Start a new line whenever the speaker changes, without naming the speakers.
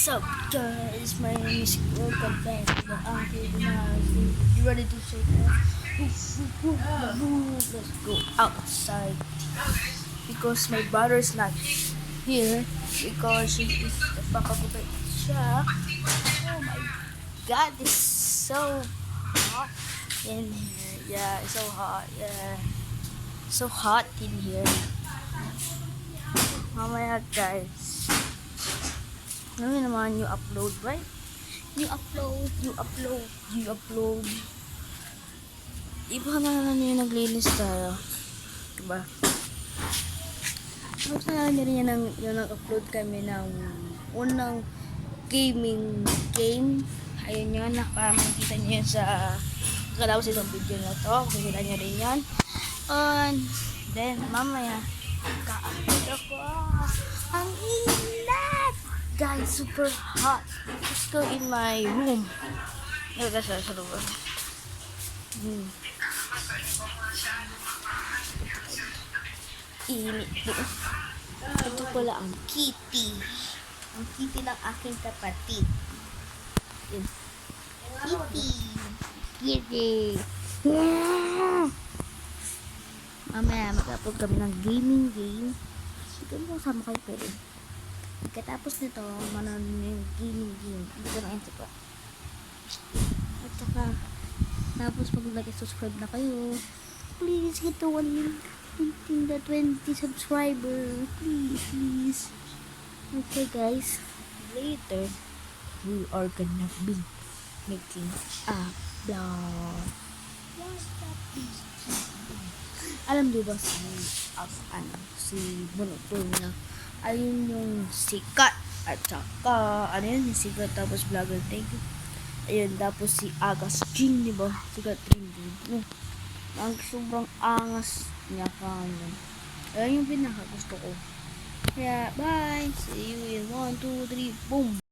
What's up, guys? My name is welcome back to the Uncle Denaz. You ready to say that? Let's go outside because my brother's not here because he is napakagupit siya. Oh my God, it's so hot in here. Yeah, it's so hot. Yeah, so hot in here. Mamaya, guys. Ano yun naman you upload, right? You upload. Iba na lang yung naglinis tayo. Diba? Tapos na lang rin yung nag-upload kami ng unang gaming game. Ayun yun, makikita nyo yun sa kalawas itong video na to. Makikita nyo rin yan. And then, mamaya, ka-upload ako. Ang init! Guys, super hot. Let's go in my room. Ito sa loob. Init po. Ito pala ang kitty. Ang kitty ng aking kapatid. Yun. Kitty. Kitty. Mamaya mag-upload kami ng gaming game. Siguro kung sama kayo pwede. Pagkatapos nito, manonood yung gaming game. Dito na yun pa. At saka, tapos pag nag-subscribe na kayo, please hit the 1 the 20 subscriber. Please. Okay guys, later, we are gonna be making a vlog. Alam niyo ba si Bonotol na ayun yung sikat at saka ano yun yung sikat tapos vlogger, thank you. Ayun, tapos si Agas King, diba? Sikat rin din. Ang sobrang angas niya kanya. Ayun yung pinaka gusto ko. Kaya bye, see you in 1, 2, 3, boom.